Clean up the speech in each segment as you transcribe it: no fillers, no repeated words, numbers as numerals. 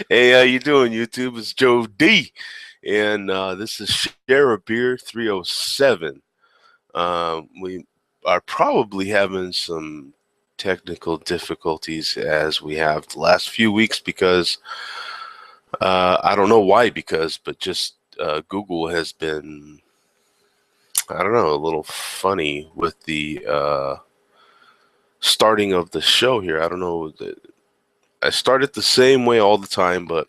Hey, how you doing, YouTube? It's Joe D, and this is Share a Beer 307. We are probably having some technical difficulties as we have the last few weeks because I don't know why, but just Google has been, I don't know, a little funny with the starting of the show here. I don't know. I started the same way all the time, but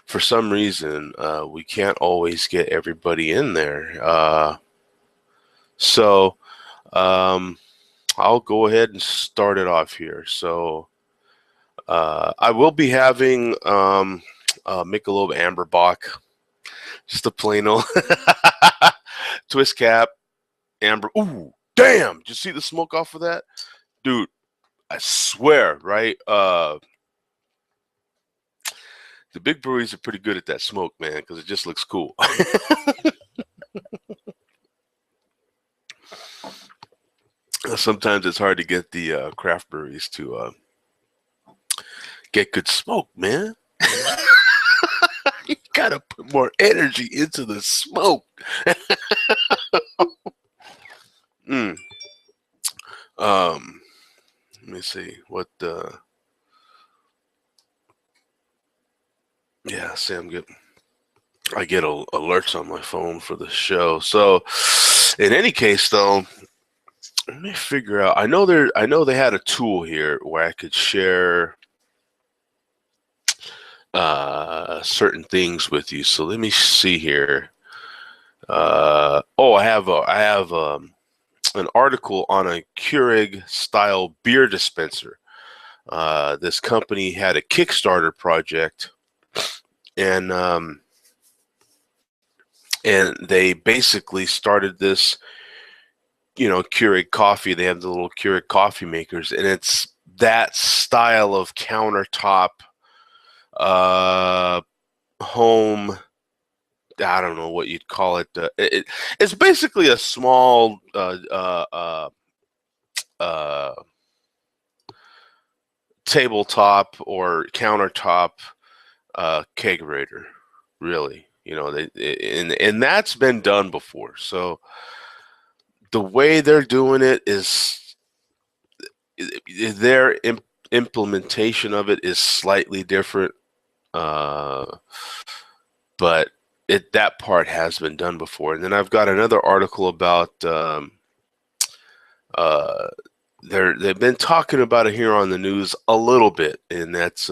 for some reason, we can't always get everybody in there. So um, I'll go ahead and start it off here. So I will be having Michelob Amber Bock, just a plain old twist cap amber. Ooh, damn! Did you see the smoke off of that, dude? I swear, right? The big breweries are pretty good at that smoke, man, because it just looks cool. Sometimes it's hard to get the craft breweries to get good smoke, man. You gotta put more energy into the smoke. mm. Let me see what. Yeah, see, I get alerts on my phone for the show. So, in any case, though, let me figure out. I know they had a tool here where I could share certain things with you. So let me see here. I have an article on a Keurig style beer dispenser. This company had a Kickstarter project, and they basically started this, Keurig coffee. They have the little Keurig coffee makers, and it's that style of countertop home. I don't know what you'd call it. It's basically a small tabletop or countertop kegerator, really. And that's been done before. So the way they're doing it is their implementation of it is slightly different, but that part has been done before. And then I've got another article about they've been talking about it here on the news a little bit, and that's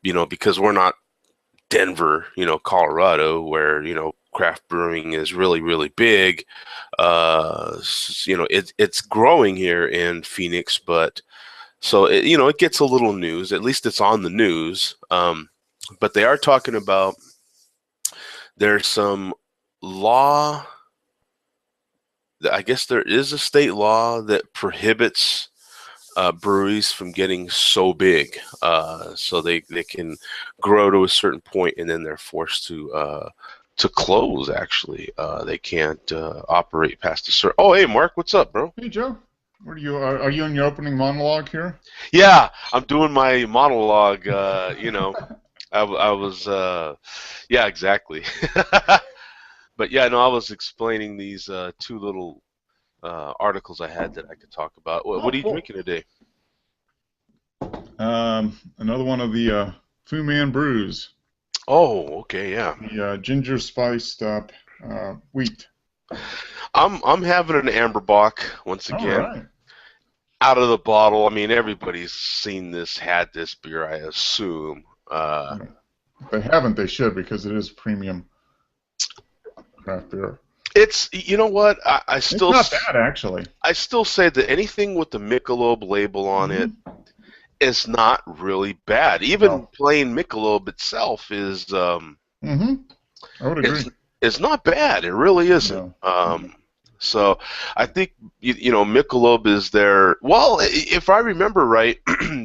because we're not Denver, Colorado, where craft brewing is really, really big. It's growing here in Phoenix, but so it gets a little news. At least it's on the news. But they are talking about there's some law. I guess there is a state law that prohibits breweries from getting so big, so they can grow to a certain point, and then they're forced to close. Actually, they can't operate past a certain. Oh, hey, Mark, what's up, bro? Hey, Joe. What are you in your opening monologue here? Yeah, I'm doing my monologue. I was. Yeah, exactly. But yeah, no, I was explaining these two little articles I had that I could talk about. What Oh, are you cool. drinking today? Another one of the Fu Man brews, Oh, okay, yeah. the ginger spiced wheat. I'm having an Amber Bock once All again, right. out of the bottle. I mean, everybody's seen this, had this beer, I assume. Yeah. If they haven't, they should because it is premium craft beer. It's you know what It's not bad, actually. I still say that anything with the Michelob label on it Hmm. is not really bad. Even No. plain Michelob itself Hmm. I would agree. is is not bad. It really isn't. No. No. So I think Michelob is there. Well, if I remember right,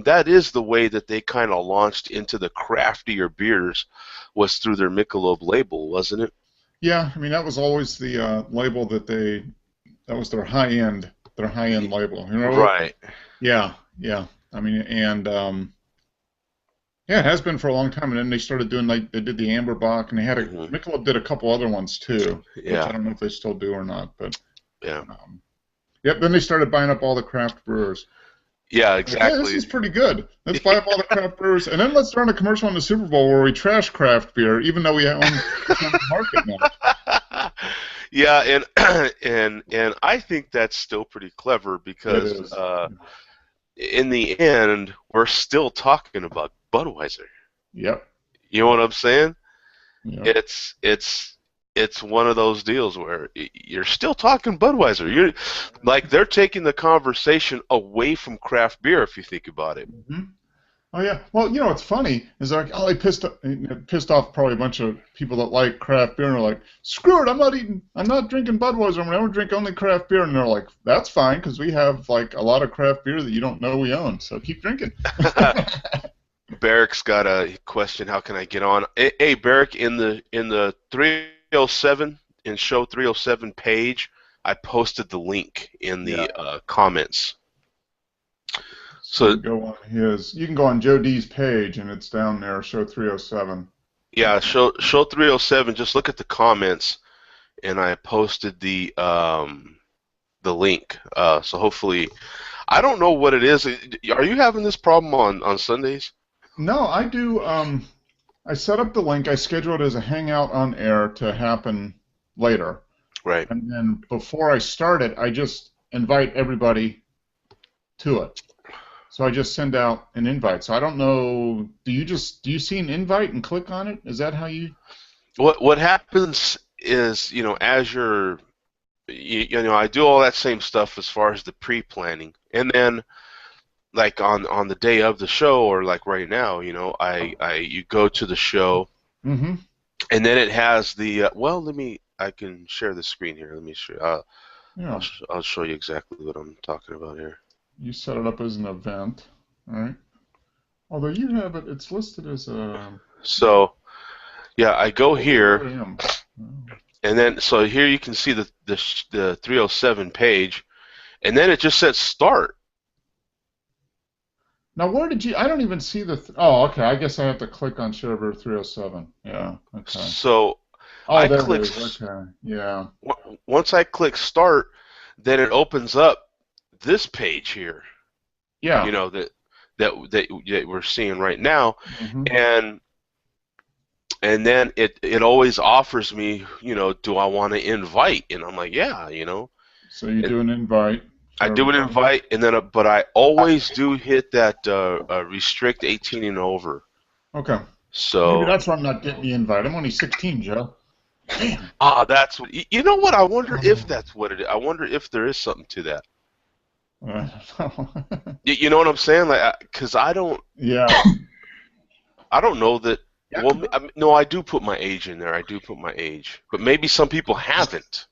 that is the way that they kind of launched into the craftier beers, was through their Michelob label, wasn't it? Yeah, I mean that was always the label that was their high end label. You know? Right. Yeah, yeah. I mean, and yeah, it has been for a long time. And then they started doing like they did the Amber Bock, and they had Michelob did a couple other ones too, which I don't know if they still do or not. But yeah. Yep. Then they started buying up all the craft brewers. Yeah, Like, yeah, this exactly. is pretty good. Let's buy up all the craft brewers, and then let's run a commercial on the Super Bowl where we trash craft beer, even though we own the market now. Yeah, and I think that's still pretty clever It because is. in the end, we're still talking about Budweiser. Yep. You know what I'm saying? Yep. It's one of those deals where you're still talking Budweiser. You're like they're taking the conversation away from craft beer if you think about it. Mm-hmm. Oh yeah. Well, you know what's funny is like, oh, they pissed off probably a bunch of people that like craft beer, and they're like, screw it, I'm not drinking Budweiser. I'm gonna drink only craft beer, and they're like, that's fine because we have like a lot of craft beer that you don't know we own, so keep drinking. Barrick's got a question. How can I get on? Hey, Barrick, in the 307 in show 307 page, I posted the link in the comments. So you can go on Joe D's page, and it's down there, show 307. Yeah, show 307. Just look at the comments, and I posted the link. So hopefully, I don't know what it is. Are you having this problem on Sundays? No, I do. I set up the link. I scheduled it as a hangout on air to happen later. Right. And then before I start it, I just invite everybody to it. So I just send out an invite. So I don't know. Do you see an invite and click on it? Is that how you? What happens is, as you're, I do all that same stuff as far as the pre-planning, and then like on the day of the show, or like right now, you go to the show, Mm-hmm. and then it has the I can share the screen here. Let me show. Yeah. I'll show you exactly what I'm talking about here. You set it up as an event, right? Although you have it, it's listed as a. So, yeah, I go here, and then so here you can see the 307 page, and then it just says start. Now, where did you? I don't even see the. Oh, okay. I guess I have to click on server 307. Yeah. Okay. So I there click. it is. Okay. Yeah. Once I click start, then it opens up this page here. Yeah. That we're seeing right now, Mm-hmm. and then it always offers me, do I want to invite? And I'm like, yeah, So you do an invite. I do an invite, and then but I always do hit that restrict 18 and over. Okay. So maybe that's why I'm not getting the invite. I'm only 16, Joe. Damn. That's what. You know what? I wonder if that's what it is. I wonder if there is something to that. You know what I'm saying? Like, because I don't. Yeah. I don't know that. Well, no, I do put my age in there. I do put my age, but maybe some people haven't.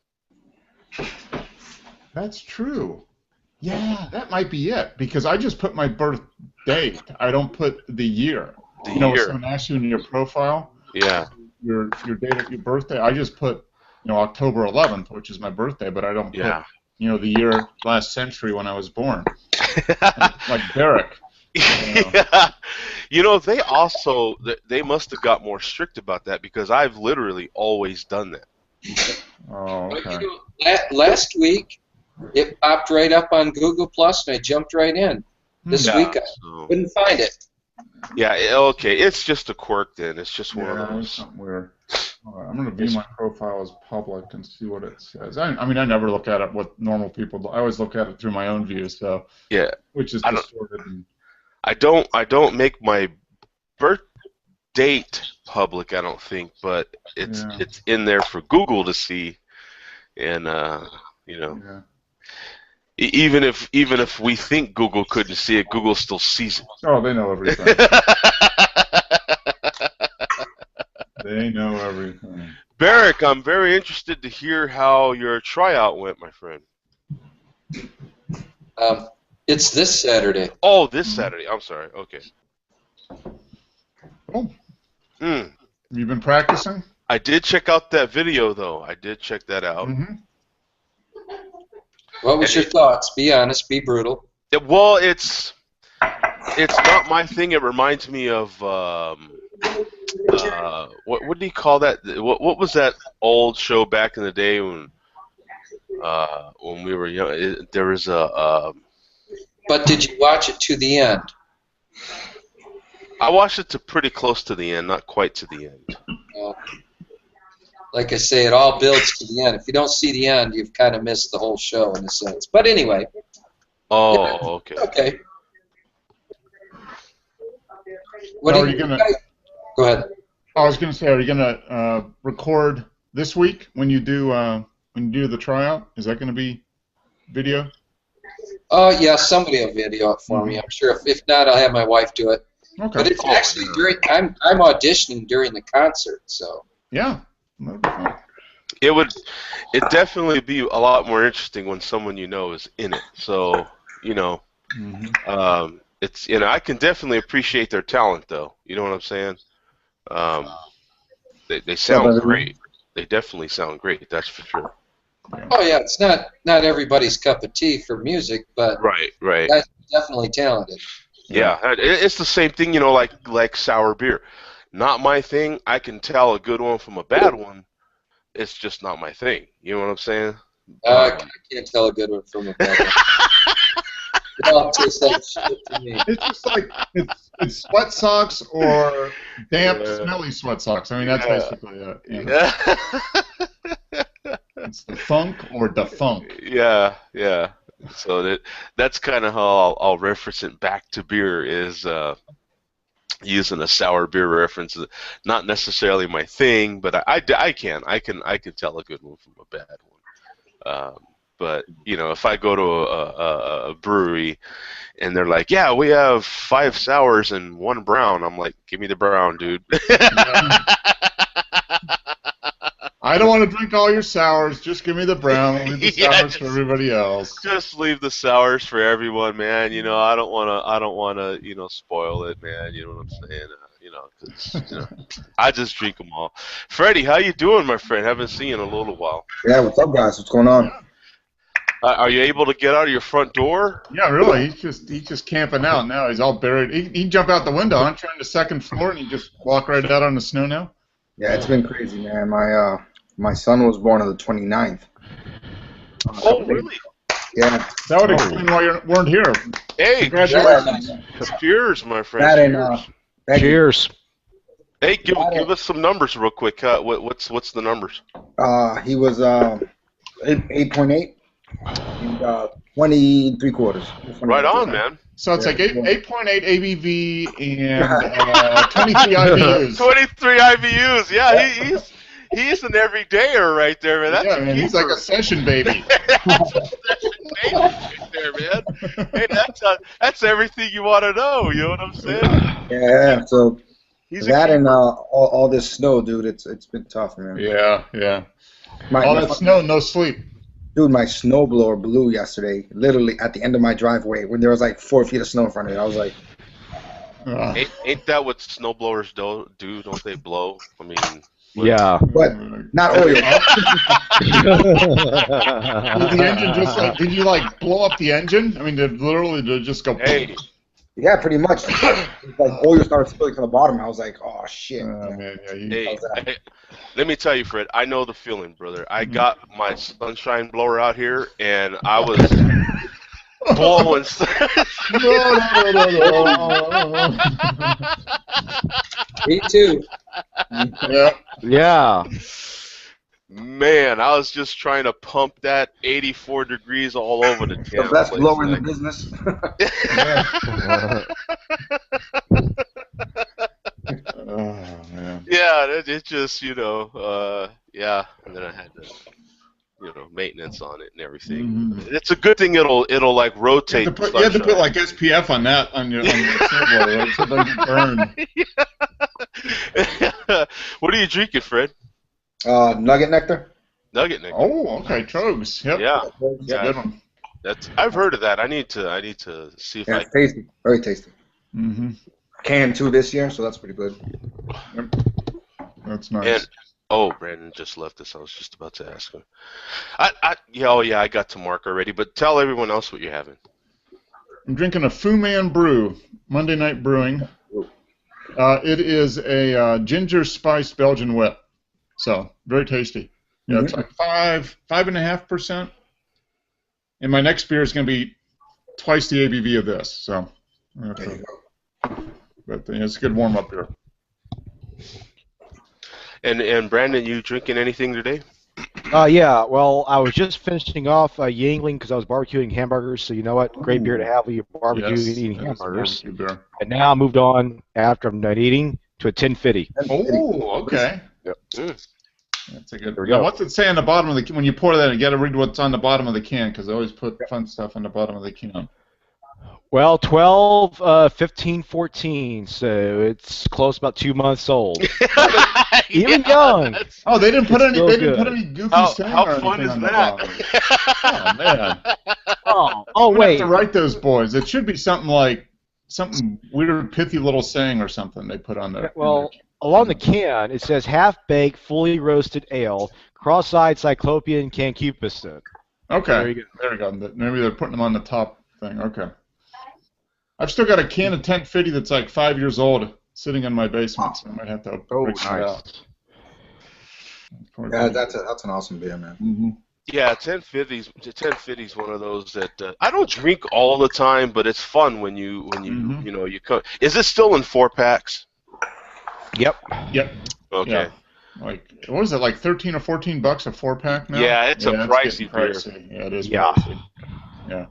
That's true. Yeah, that might be it, because I just put my birth date. I don't put the year. The year. When someone asks you in your profile, your date of your birthday, I just put October 11th, which is my birthday, but I don't put the year last century when I was born. like Barrick. Yeah. They also they must have got more strict about that, because I've literally always done that. Oh, okay. Last week, it popped right up on Google Plus, and I jumped right in. This week, I couldn't find it. Yeah, okay. It's just a quirk then. It's just one of those. Something weird. Right, I'm going to view my profile as public and see what it says. I mean, I never look at it what normal people do. I always look at it through my own view, so which is distorted. I don't make my birth date public, I don't think, but it's in there for Google to see, and even if we think Google couldn't see it, Google still sees it. Oh, they know everything. They know everything. Barrick, I'm very interested to hear how your tryout went, my friend. It's this Saturday. Oh, this Saturday. I'm sorry. Okay. Oh. Have you been practicing? I did check out that video, though. I did check that out. Mm-hmm. What was your thoughts? Be honest. Be brutal. Well, it's It's not my thing. It reminds me of what do you call that? What was that old show back in the day when we were young? There was But did you watch it to the end? I watched it to pretty close to the end, not quite to the end. Like I say, it all builds to the end. If you don't see the end, you've kind of missed the whole show in a sense. But anyway. Oh, yeah, okay. Okay. What are you gonna? Go ahead. I was gonna say, are you gonna record this week when you do the tryout? Is that gonna be video? Yeah, somebody will video it for me. I'm sure. If not, I'll have my wife do it. Okay. But it's actually during. I'm auditioning during the concert, so. Yeah. That'd be fun. It definitely be a lot more interesting when someone you know is in it. So it's I can definitely appreciate their talent though. You know what I'm saying? They sound great. They definitely sound great. That's for sure. Oh yeah, it's not everybody's cup of tea for music, but right. that's definitely talented. Yeah, it's the same thing. Like sour beer. Not my thing. I can tell a good one from a bad one. It's just not my thing. You know what I'm saying? I can't tell a good one from a bad one. It all tastes like shit to me. It's just like it's sweat socks or damp, smelly sweat socks. I mean, that's basically it. It's the funk or defunk. Yeah. So that's kind of how I'll reference it back to beer is using a sour beer reference. Not necessarily my thing, but I can tell a good one from a bad one. But if I go to a brewery and they're like, yeah, we have 5 sours and 1 brown, I'm like, give me the brown, dude. I don't want to drink all your sours. Just give me the brown. Leave the sours for everybody else. Just leave the sours for everyone, man. I don't want to, spoil it, man. You know what I'm saying? 'Cause, I just drink them all. Freddie, how you doing, my friend? Haven't seen you in a little while. Yeah, what's up, guys? What's going on? Are you able to get out of your front door? Yeah, really. He's just camping out now. He's all buried. He can jump out the window. I'm trying the 2nd floor, and he just walk right out on the snow now. Yeah, it's been crazy, man. My son was born on the 29th. Oh, really? Yeah. That would explain why you weren't here. Hey, Congratulations. Cheers, my friend. Cheers. Hey, give us some numbers real quick. What's the numbers? He was 8.8 and 23 quarters. Right on, man. So it's like 8.8 ABV and 23 IBUs. 23 IBUs. Yeah, he's an everydayer right there, man. That's man, he's like a session baby. That's a session baby right there, man. Hey, that's everything you want to know. You know what I'm saying? Yeah. So he's that and all this snow, dude. It's been tough, man. Yeah. All that snow, no sleep. Dude, my snowblower blew yesterday, literally at the end of my driveway when there was like 4 feet of snow in front of it. I was like, ain't that what snowblowers do? Don't they blow? I mean, yeah. But not oil. Did the engine just did you blow up the engine? I mean, did it just go? Hey. Yeah, pretty much. Like oil started spilling from the bottom. I was like, oh shit. Man, Let me tell you, Fred. I know the feeling, brother. I got my sunshine blower out here, and I was blowing. No. Me too. Yeah. Man, I was just trying to pump that 84 degrees all over the damn The best place, blower in the business. Oh man. Yeah, it just yeah, and then I had to maintenance on it and everything. It's a good thing it'll like rotate. You had to put like SPF on that on your snowblower, right? So it doesn't burn. What are you drinking, Fred? Nugget nectar. Nugget nectar. Oh, okay, Trogs. Yep. Yeah. Good one. I've heard of that. I need to see if it's tasty. Very tasty. Mm-hmm. Canned 2 this year, so that's pretty good. Yep. That's nice. And Brandon just left us. I was just about to ask him. I got to Mark already, but tell everyone else what you're having. I'm drinking a Fu Man Brew. Monday Night Brewing. It is a ginger spice Belgian wit. So, very tasty. Yeah, it's like 5.5%. And my next beer is going to be twice the ABV of this. So, but it's a good warm-up beer. And Brandon, you drinking anything today? Yeah, well, I was just finishing off Yingling because I was barbecuing hamburgers, so you know what? Great beer to have when you're barbecuing and eating hamburgers. And now I moved on, after I'm done eating, to a 1050. Oh, okay. Yep. That's a good. Now, what's it say on the bottom of the when you pour that? You got to read what's on the bottom of the can because they always put fun stuff on the bottom of the can. Well, 12, 15, 14, so it's close about 2 months old. Even young. Oh, they didn't put any. They didn't good. put any goofy saying How or fun anything is on that? the bottom. Oh man. Oh, I'm gonna wait. have to write those boys. It should be something like something weird, pithy little saying or something they put on there. Well, along the can, it says half-baked, fully roasted ale, cross-eyed Cyclopean Concupiscent. Okay. There you go. Maybe they're putting them on the top thing. Okay. I've still got a can of 1050 that's like 5 years old sitting in my basement, so I might have to break it out. Yeah, that's an awesome beer, man. Mm-hmm. Yeah, 1050 is one of those that I don't drink all the time, but it's fun when you you come. Is it still in 4-packs? Yep. Okay. Yeah. Like, what is it, like $13 or $14 a 4-pack now? Yeah, it's a pricey beer. Pricey. Yeah, it is pricey. Yeah.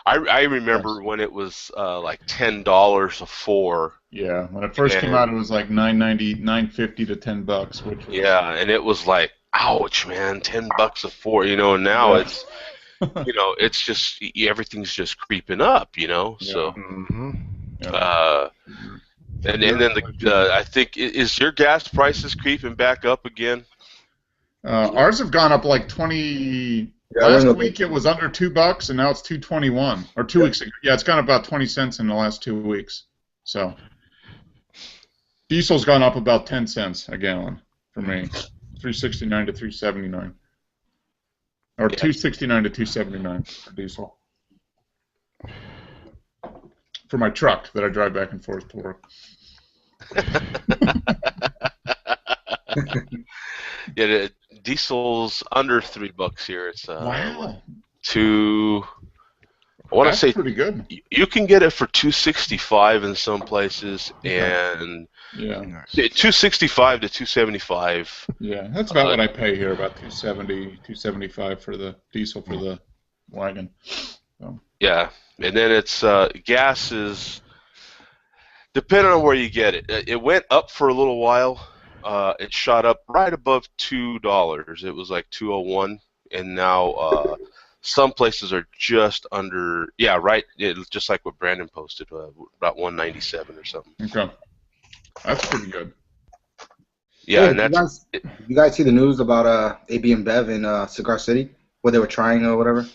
I remember when it was like $10 a 4. Yeah, when it first came out, it was like $9.50 to $10, which was, and it was like, ouch, man, $10 a 4. And now it's, it's just everything's just creeping up, So, and then I think is your gas prices creeping back up again? Ours have gone up like 20. Last week it was under $2, and now it's $2.21. Or 2 weeks ago, it's gone up about 20 cents in the last 2 weeks. So diesel's gone up about 10 cents a gallon for me, $3.69 to $3.79, or $2.69 to $2.79 for diesel for my truck that I drive back and forth to work. Yeah, diesel's under $3 here. It's wow. I want to say pretty good. You can get it for $2.65 in some places, and $2.65 to $2.75. Yeah, that's about what I pay here, about $2.70, $2.75 for the diesel for the wagon. So. Yeah, and then it's gas is depending on where you get it. It went up for a little while. It shot up right above $2. It was like $2.01, and now some places are just under. Yeah, right. Just like what Brandon posted, about $1.97 or something. Okay, that's pretty good. Yeah, and that's. You guys see the news about AB and Bev in Cigar City, where they were trying or whatever?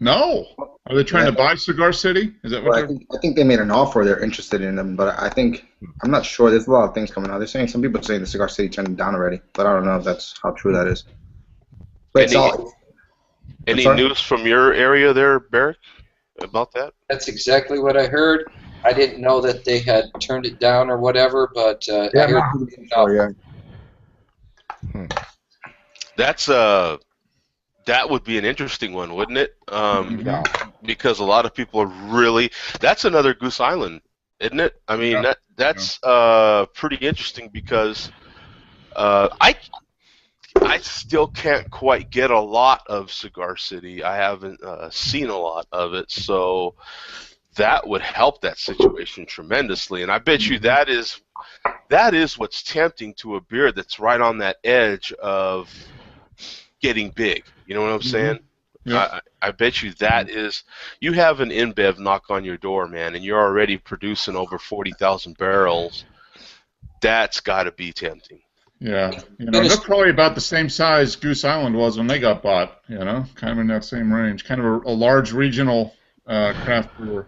No. Are they trying to buy Cigar City? Is that what I think they made an offer. They're interested in them, but I'm not sure. There's a lot of things coming out. They're saying some people are saying the Cigar City turned them down already, but I don't know if that's how true that is. But any news from your area there, Barrick, about that? That's exactly what I heard. I didn't know that they had turned it down or whatever, but I heard. That's that would be an interesting one, wouldn't it? Because a lot of people are really. That's another Goose Island, isn't it? I mean, that's pretty interesting because I still can't quite get a lot of Cigar City. I haven't seen a lot of it, so that would help that situation tremendously. And I bet you that is what's tempting to a beer that's right on that edge of getting big. You know what I'm saying? Yeah. I bet you that is. You have an InBev knock on your door, man, and you're already producing over 40,000 barrels. That's got to be tempting. Yeah, they're probably about the same size Goose Island was when they got bought. Kind of in that same range, kind of a large regional craft brewer.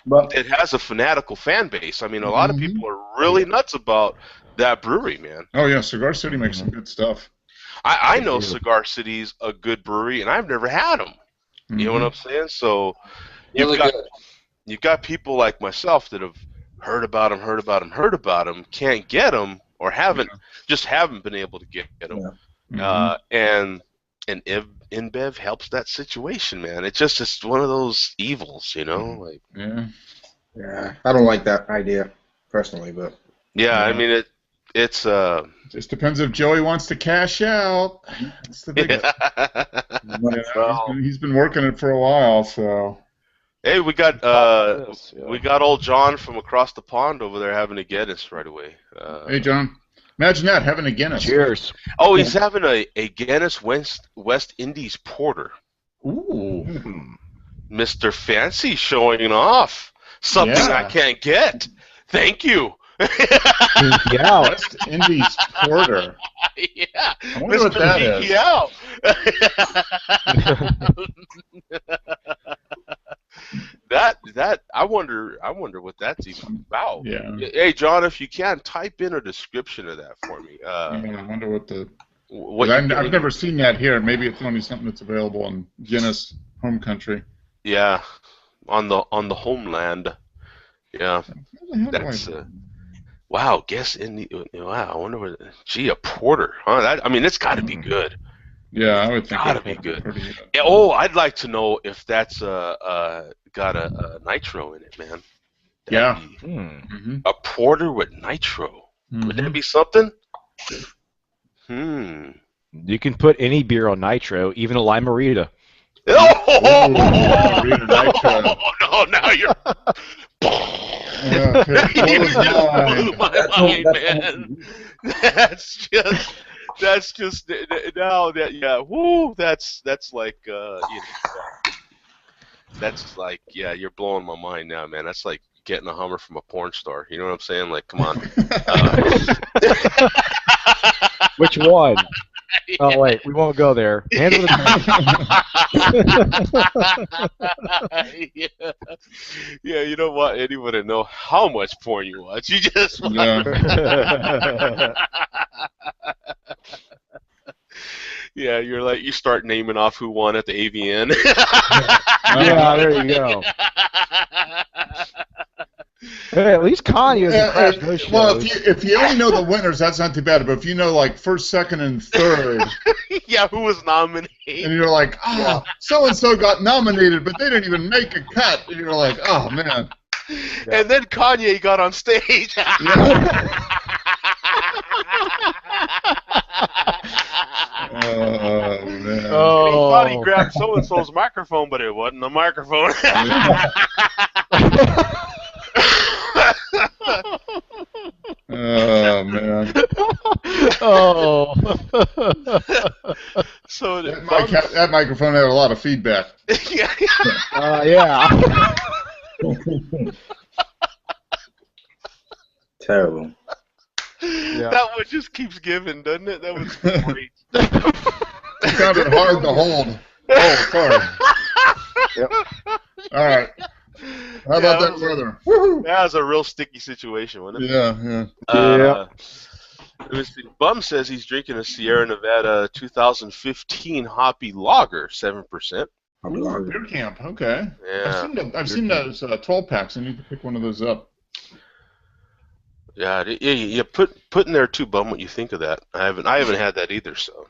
But it has a fanatical fan base. I mean, a lot of people are really nuts about that brewery, man. Oh yeah, Cigar City makes some good stuff. I know Cigar City's a good brewery, and I've never had them. You know what I'm saying? So really good. you've got people like myself that have heard about them, can't get them, or haven't been able to get them. Yeah. And InBev helps that situation, man. It's just one of those evils, you know. Like, yeah, I don't like that idea personally, but I mean it's just depends if Joey wants to cash out. That's the big. He's been working it for a while, so. Hey, we got old John from across the pond over there having a Guinness right away. Hey, John. Imagine that, having a Guinness. Cheers. Oh, he's having a Guinness West Indies Porter. Ooh. Mr. Fancy showing off. Something I can't get. Thank you. Yeah. West Indies Porter. Yeah. I wonder what that is. That I wonder what that's even about. Yeah. Hey, John, if you can type in a description of that for me. I wonder what I've never seen that here. Maybe it's only something that's available in Guinness home country. Yeah, on the homeland. Yeah, that's wow. Guess in the wow. I wonder what. Gee, a porter, huh? I mean, it's got to be good. Yeah, I would think gotta be good. Oh, I'd like to know if that's got a nitro in it, man. A porter with nitro. Would that be something? You can put any beer on nitro, even a Limerita. Oh, no, now you're. You just blew my mind, man. That's just now that whoo, that's like that's like you're blowing my mind now, man. That's like getting a Hummer from a porn star. You know what I'm saying? Like, come on. Which one? Oh wait, we won't go there. Hand over the yeah, you don't want anyone to know how much porn you watch. You just want yeah, you're like, you start naming off who won at the AVN. Yeah, there you go. Hey, at least Kanye is a crash no shows. Well, if you only know the winners, that's not too bad. But if you know like first, second, and third, yeah, who was nominated, and you're like, so and so got nominated, but they didn't even make a cut, and you're like, oh man. Yeah. And then Kanye got on stage. Oh man! He thought he grabbed so and so's microphone, but it wasn't a microphone. Oh man! Oh. So that microphone had a lot of feedback. Yeah. Yeah. Terrible. Yeah. That one just keeps giving, doesn't it? That was great. It sounded hard to hold. Oh, sorry. Yep. All right. How about that weather? That was a real sticky situation, wasn't it? Yeah. Bum says he's drinking a Sierra Nevada 2015 Hoppy Lager, 7%. Beer camp. Okay. Yeah. I've seen those 12 packs. I need to pick one of those up. Yeah, put in there too, Bum, what you think of that. I haven't had that either, so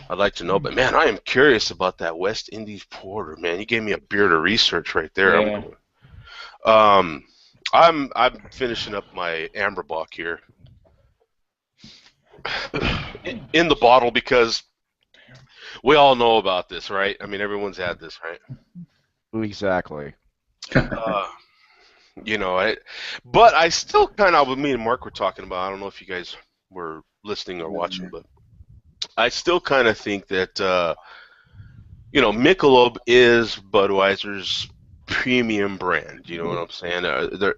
I'd like to know. But man, I am curious about that West Indies Porter, man. You gave me a beer to research right there. Yeah. I'm finishing up my Amberbach here in the bottle because we all know about this, right? I mean, everyone's had this, right? Exactly. You know, but I still kind of, me and Mark were talking about, I don't know if you guys were listening or watching, but I still kind of think that, Michelob is Budweiser's premium brand. You know what I'm saying?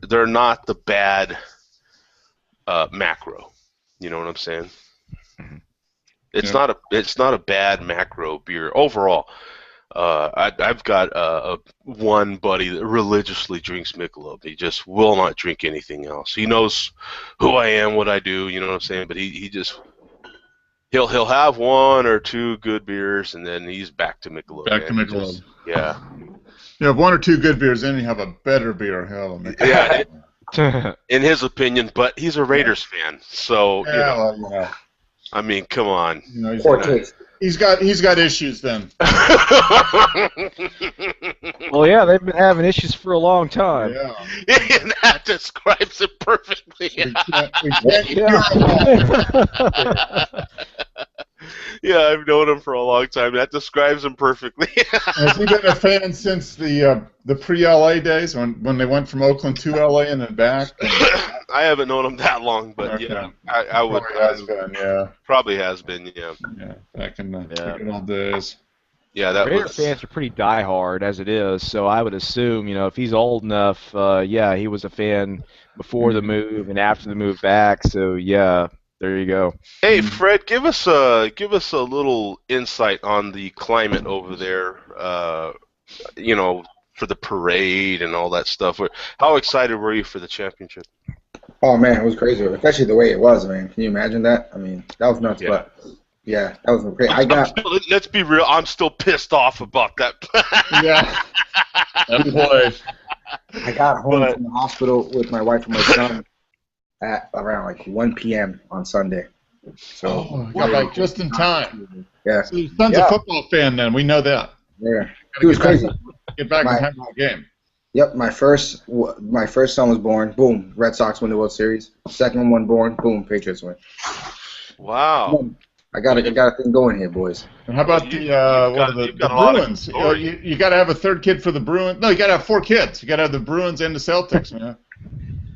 They're not the bad macro. You know what I'm saying? Mm-hmm. It's not a bad macro beer overall. I've got one buddy that religiously drinks Michelob. He just will not drink anything else. He knows who I am, what I do. You know what I'm saying? But he just he'll have one or two good beers, and then he's back to Michelob. Back to Michelob. Yeah. You have one or two good beers, then you have a better beer. Hell, yeah, in his opinion, but he's a Raiders fan, so I mean, come on. He's got issues then. Well, yeah, they've been having issues for a long time. Yeah. And that describes it perfectly. Yeah, I've known him for a long time. That describes him perfectly. Has he been a fan since the pre-LA days when they went from Oakland to LA and then back? I haven't known him that long, but yeah, I would. Probably has been, yeah. Yeah, back in the good old days. Yeah, that Raider fans are pretty diehard as it is, so I would assume, if he's old enough, he was a fan before the move and after the move back. So yeah. There you go. Hey, Fred, give us a little insight on the climate over there. For the parade and all that stuff. How excited were you for the championship? Oh man, it was crazy, especially the way it was. Man, can you imagine that? I mean, that was nuts. Yeah. But yeah, that was great. Let's be real. I'm still pissed off about that. Yeah. Boy. I got home from the hospital with my wife and my son at around like 1 p.m. on Sunday. So got just in time. Yeah. So your son's a football fan then. We know that. Yeah. It was crazy. Get back in time for the game. Yep. My first son was born. Boom. Red Sox win the World Series. Second one born. Boom. Patriots win. Wow. I got a thing going here, boys. And how about the Bruins? You got to have a third kid for the Bruins. No, you got to have 4 kids. You got to have the Bruins and the Celtics, man.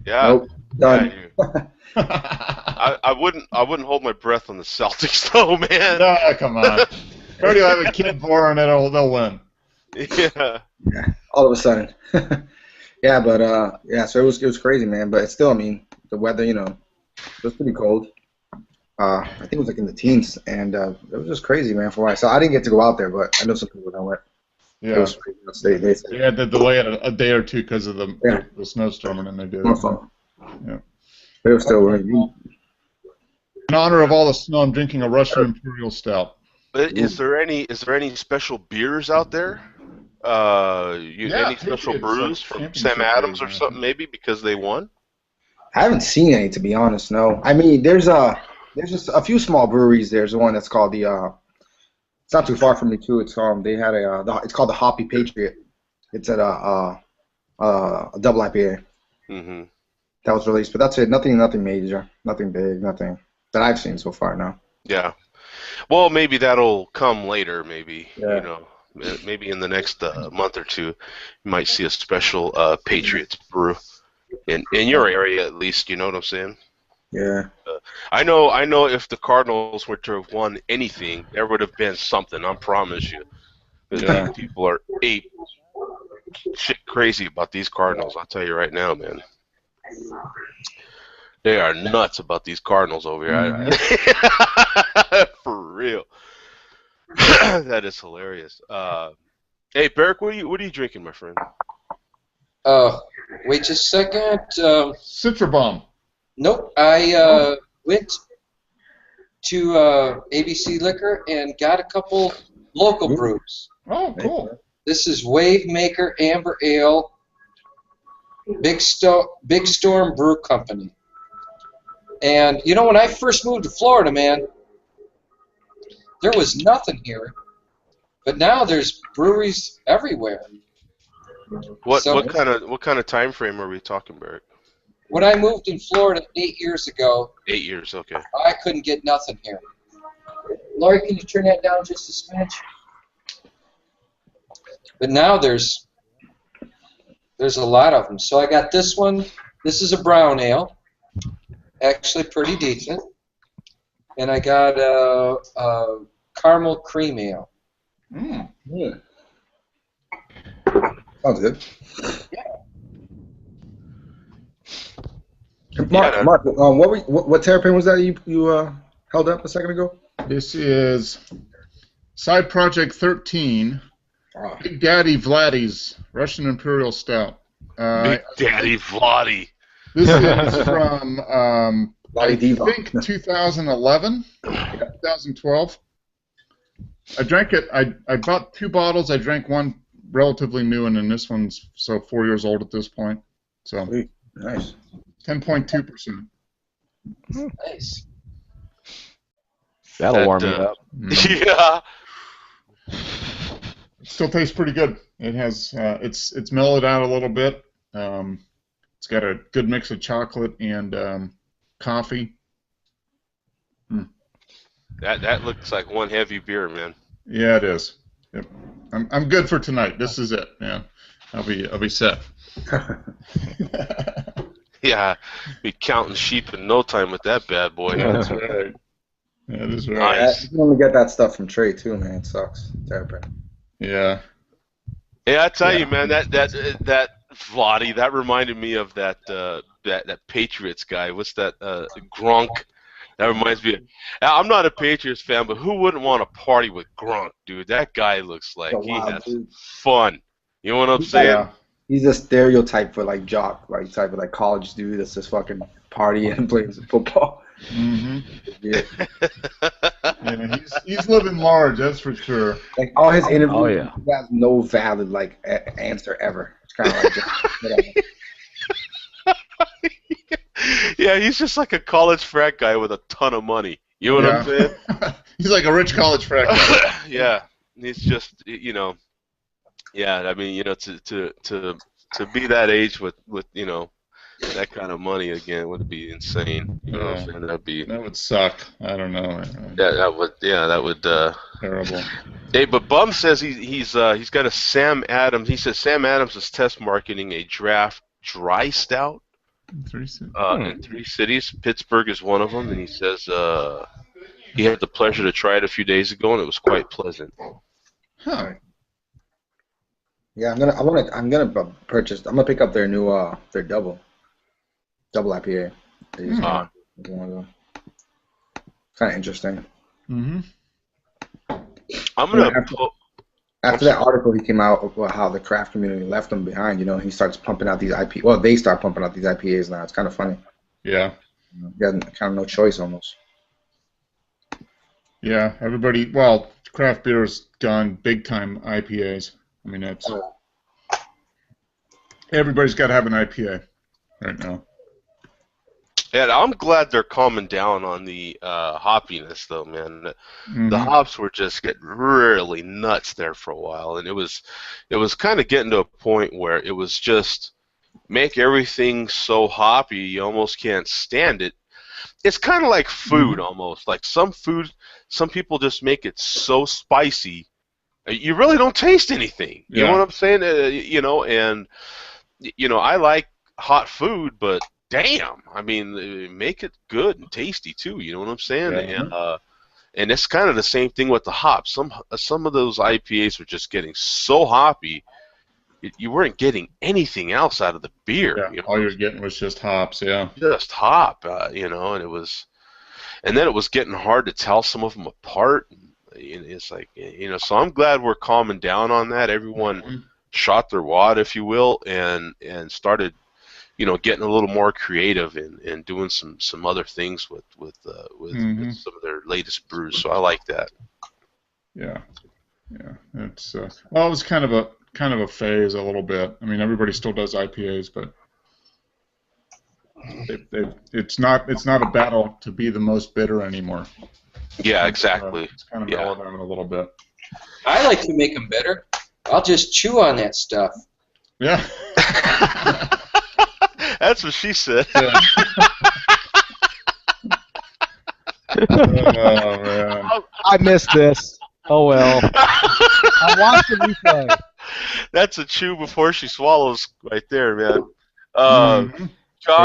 Yeah. Nope. Done. Yeah, I wouldn't hold my breath on the Celtics though, man. No, come on. Already have a kid born and they'll win. Yeah. All of a sudden. Yeah, but so it was crazy, man. But it's still, I mean, the weather, it was pretty cold. I think it was like in the teens, and it was just crazy, man. For what I saw, I didn't get to go out there, but I know some people that went. Yeah. They had to delay it a day or two because of the snowstorm, and then they did it. Yeah. But it was still in honor of all the snow, I'm drinking a Russian Imperial Stout. Is there any special beers out there? Any special brews from Sam Adams or something, maybe because they won? I haven't seen any, to be honest. No, I mean there's just a few small breweries. There's one that's called it's not too far from me too. It's they had it's called the Hoppy Patriot. It's at a double IPA. Mm-hmm. That was released, but that's it. Nothing major, nothing big, nothing that I've seen so far. Now. Yeah. Well, maybe that'll come later. Maybe yeah. Maybe in the next month or two, you might see a special Patriots brew in your area at least. You know what I'm saying? Yeah. I know. If the Cardinals were to have won anything, there would have been something. I promise you. Yeah. People are shit crazy about these Cardinals. I'll tell you right now, man. They are nuts about these Cardinals over here. Mm-hmm. For real. That is hilarious. Hey, Beric, what are you drinking, my friend? Wait just a second. Citra Bomb. Nope. I went to ABC Liquor and got a couple local brews. Oh, cool. This is Wave Maker Amber Ale, Big Storm Brew Company. And, when I first moved to Florida, man, there was nothing here. But now there's breweries everywhere. What kind of time frame are we talking, Beric? When I moved in Florida 8 years ago. 8 years, okay. I couldn't get nothing here. Laurie, can you turn that down just a smidge? But now there's a lot of them. So I got this one. This is a brown ale. Actually pretty decent. And I got a caramel cream ale. Mm. Yeah. Sounds good. Yeah. Mark, what terrapin was that you held up a second ago? This is Side Project 13. Big Daddy Vladdy's Russian Imperial Stout. Big Daddy Vladdy. This is from I think 2011, 2012. I drank it. I bought 2 bottles. I drank one relatively new, and then this one's 4 years old at this point. So Sweet. Nice. 10.2%. Nice. That'll warm me up. Yeah. It still tastes pretty good. It has it's mellowed out a little bit. It's got a good mix of chocolate and coffee. That looks like one heavy beer, man. Yeah, it is. Yep. I'm good for tonight. This is it, man. I'll be set. Yeah, be counting sheep in no time with that bad boy. That's right. That is right. Nice. You can only get that stuff from Trey too, man. It sucks. Terrible. Yeah. Yeah, I tell you, man, that Vladi, that reminded me of that Patriots guy. What's that? Gronk. That reminds me. I'm not a Patriots fan, but who wouldn't want to party with Gronk, dude? That guy looks like he has fun. You know what I'm saying? Yeah. He's a stereotype for like jock, like type of like college dude that's just fucking partying and playing football. Mm-hmm. Yeah. Yeah, he's living large, that's for sure. Like all his interviews, yeah. he has no valid like answer ever. It's kind of like just, Yeah, he's just like a college frat guy with a ton of money. You know what I'm saying? He's like a rich college frat guy. Yeah, he's just yeah. I mean, to be that age with that kind of money again would be insane. You know what I'm saying? That would suck. I don't know. That would. Terrible. Hey, but Bum says he's got a Sam Adams. He says Sam Adams is test marketing a draft dry stout. In 3 cities. Pittsburgh is one of them, and he says he had the pleasure to try it a few days ago, and it was quite pleasant. Huh. yeah, I'm gonna purchase. I'm gonna pick up their new their double IPA. Kind of interesting. Mm-hmm. I'm gonna. After that article he came out about how the craft community left him behind, he starts pumping out these IPAs. Well, they start pumping out these IPAs now. It's kind of funny. Yeah. You got kind of no choice almost. Yeah, everybody. Well, craft beer's gone big time IPAs. I mean, that's everybody's got to have an IPA right now. And I'm glad they're calming down on the hoppiness, though, man. Mm-hmm. The hops were just getting really nuts there for a while, and it was kind of getting to a point where it was just make everything so hoppy you almost can't stand it. It's kind of like food almost. Like some people just make it so spicy, you really don't taste anything. You know what I'm saying? I like hot food, but damn, I mean, make it good and tasty too. You know what I'm saying? Yeah. And it's kind of the same thing with the hops. Some of those IPAs were just getting so hoppy, you weren't getting anything else out of the beer. Yeah, all you're getting was just hops. Yeah. Just hop, and then it was getting hard to tell some of them apart. And it's like, so I'm glad we're calming down on that. Everyone shot their wad, if you will, and started, getting a little more creative and doing some other things with some of their latest brews. So I like that. Yeah. It's well, it was kind of a phase a little bit. I mean, everybody still does IPAs, but it's not a battle to be the most bitter anymore. Yeah, exactly. It's kind of mellowed down a little bit. I like to make them bitter. I'll just chew on that stuff. Yeah. That's what she said. Yeah. Oh, man. I missed this. Oh well. I watched the replay. That's a chew before she swallows, right there, man. John.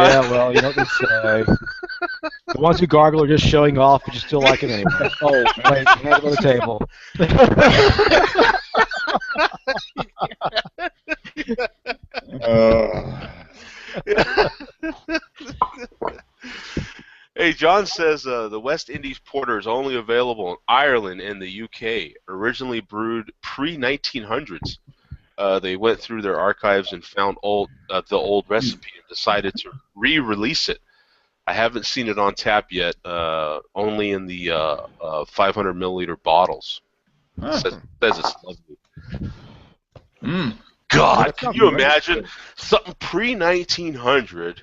Yeah, well, you know what they say. The ones who gargle are just showing off, but you still like it anyway. Oh, wait, hand it on the table. Hey, John says the West Indies Porter is only available in Ireland and the UK. Originally brewed pre-1900s, they went through their archives and found the old recipe and decided to re-release it. I haven't seen it on tap yet, only in the 500 milliliter bottles. Says it's lovely. God, That can sounds you really imagine good. something pre-1900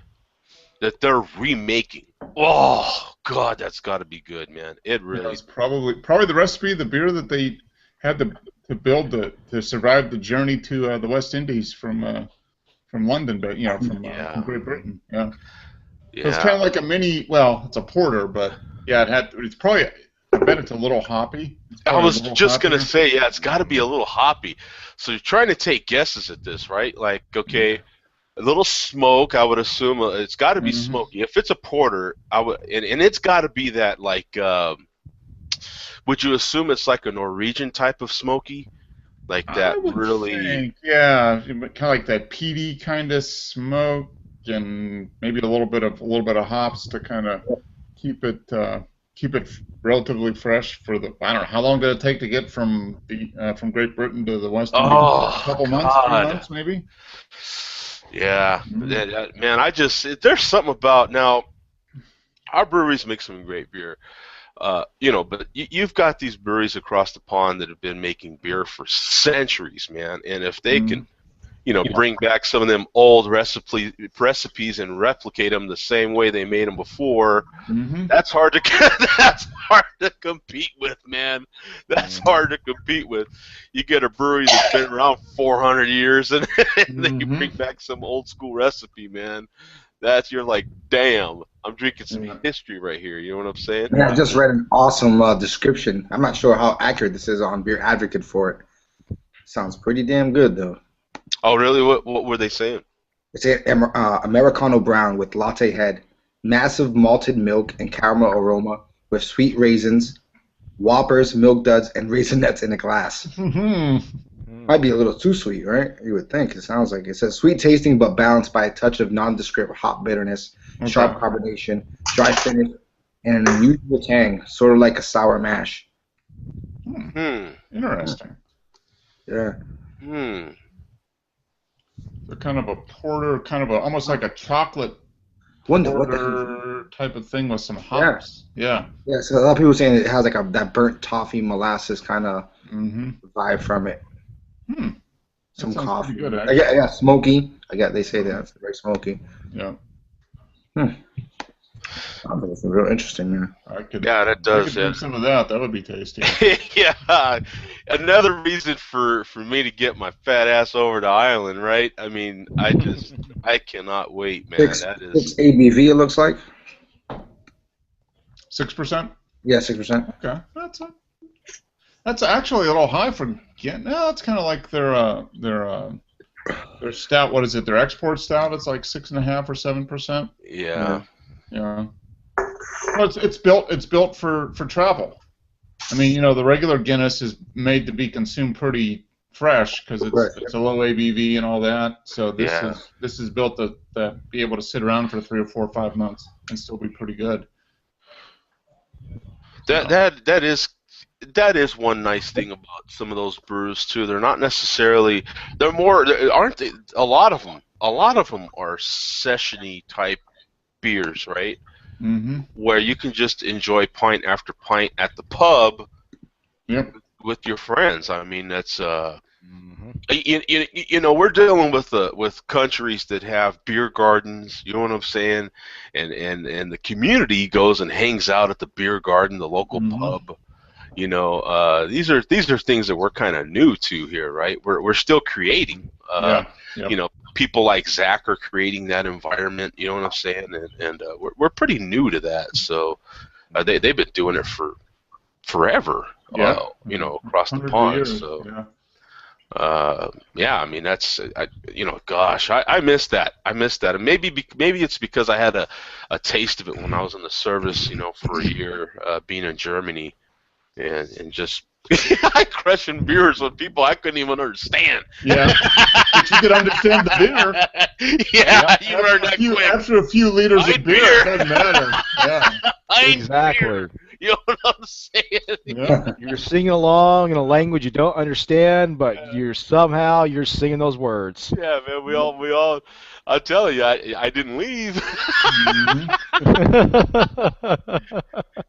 that they're remaking? Oh, God, that's got to be good, man. It Yeah, really. it's probably the recipe, the beer that they had to build to survive the journey to the West Indies from London, but from Yeah, Great Britain. Yeah, so it's yeah. kind of like a mini. Well, it's a porter, but yeah, it's probably. I bet it's a little hoppy. It's I probably a was little just gonna hoppier. say, yeah, it's got to be a little hoppy. So you're trying to take guesses at this, right? Like, okay, a little smoke. I would assume it's got to be Mm-hmm. smoky. If it's a porter, I would, and it's got to be that like. Would you assume it's like a Norwegian type of smoky, like I that would really? think, yeah, kind of like that peaty kind of smoke, and maybe a little bit of hops to kind of keep it keep it relatively fresh for the. I don't know how long did it take to get from Great Britain to the West Indies? A Oh couple months, three God, months, maybe. yeah, Mm. man. There's something about now. Our breweries make some great beer. But you've got these breweries across the pond that have been making beer for centuries, man. And if they can, Mm. bring back some of them old recipes and replicate them the same way they made them before, Mm-hmm. that's hard to that's hard to compete with, man. That's hard to compete with. You get a brewery that's been around 400 years, and then you Mm-hmm. bring back some old school recipe, man. You're like, damn, I'm drinking some Yeah. history right here. You know what I'm saying? Yeah, I just read an awesome description. I'm not sure how accurate this is on Beer Advocate for it. Sounds pretty damn good though. Oh, really? What were they saying? It's a Americano brown with latte head, massive malted milk and caramel aroma with sweet raisins, whoppers, milk duds, and raisinets in a glass. Mm-hmm. Might be a little too sweet, right? You would think. It sounds like it says sweet tasting but balanced by a touch of nondescript hop bitterness, sharp Okay. carbonation, dry finish, and an unusual tang, sort of like a sour mash. Hmm. Interesting. Yeah. Hmm. So kind of a porter, almost like a chocolate Wonder what the porter type of thing with some yeah. hops. Yeah. Yeah, so a lot of people saying it has like that burnt toffee molasses kind of Mm-hmm. vibe from it. Hmm. Some That sounds coffee. pretty good, I actually. get, yeah, smoky. They say that it's very smoky. Yeah. I think it's real interesting, man. Yeah, that I does. could drink some of that. That would be tasty. Yeah. Another reason for me to get my fat ass over to Ireland, right? I mean, I cannot wait, man. That is. 6 ABV, it looks like. 6%? Yeah, 6%. Okay. That's actually a little high for getting. No, it's kind of like their stout. What is it? Their export stout. It's like 6.5 or 7%. Yeah. Yeah. Well, it's built for travel. I mean, the regular Guinness is made to be consumed pretty fresh because it's a low ABV and all that. So this is built to be able to sit around for 3 or 4 or 5 months and still be pretty good. That is one nice thing about some of those brews too. They're not necessarily. They're more, aren't they? A lot of them are sessiony type beers, right? Mm-hmm. Where you can just enjoy pint after pint at the pub. Yep. With your friends. I mean, that's we're dealing with countries that have beer gardens. You know what I'm saying? And the community goes and hangs out at the beer garden, the local pub. These are things that we're kind of new to here, right? We're still creating. Yep. People like Zach are creating that environment. You know what I'm saying? And we're pretty new to that. So they've been doing it for forever. Yeah. Across the pond. Years. So. Yeah. I mean gosh, I miss that. I miss that. And maybe it's because I had a taste of it when I was in the service, for a year, being in Germany, and just crushing beers with people I couldn't even understand. Yeah, but you could understand the beer. Yeah, you learned that quick. After a few liters of beer, it doesn't matter. Yeah, exactly. You know what I'm saying? Yeah. You're singing along in a language you don't understand, but you're singing those words. Yeah, man. We all. I'll tell you, I didn't leave.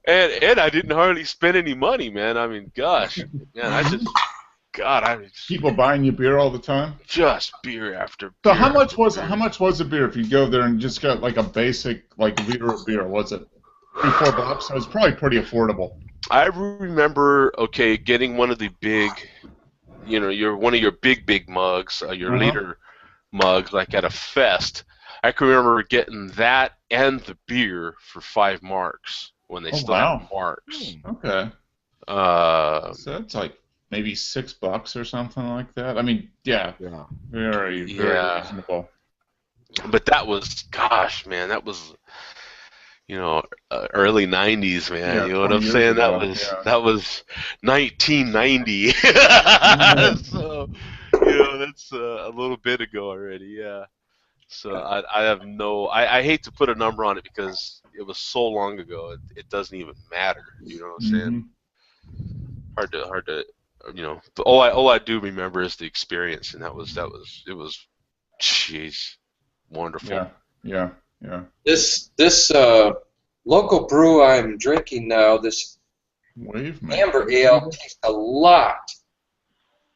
And I didn't hardly spend any money, man. I mean, gosh, man, God, I was People buying you beer all the time. just beer after beer. So how much after was beer. how much was a beer if you go there and just got like a basic like liter of beer? Was it $3-4? So it's probably pretty affordable. I remember, okay, getting one of the big, one of your big mugs, your liter mugs, like at a fest. I can remember getting that and the beer for 5 marks when they still had marks. Okay. So that's like maybe $6 or something like that. I mean, yeah. Very reasonable. But that was, gosh, man, that was, early '90s, man. Yeah, you know what I'm 20 years saying? ago, That was 1990. So, that's a little bit ago already. Yeah. So I have I hate to put a number on it because it was so long ago. It doesn't even matter. You know what I'm saying? Hard to, But all I do remember is the experience, and it was, jeez, wonderful. Yeah. This local brew I'm drinking now, this amber ale, tastes a lot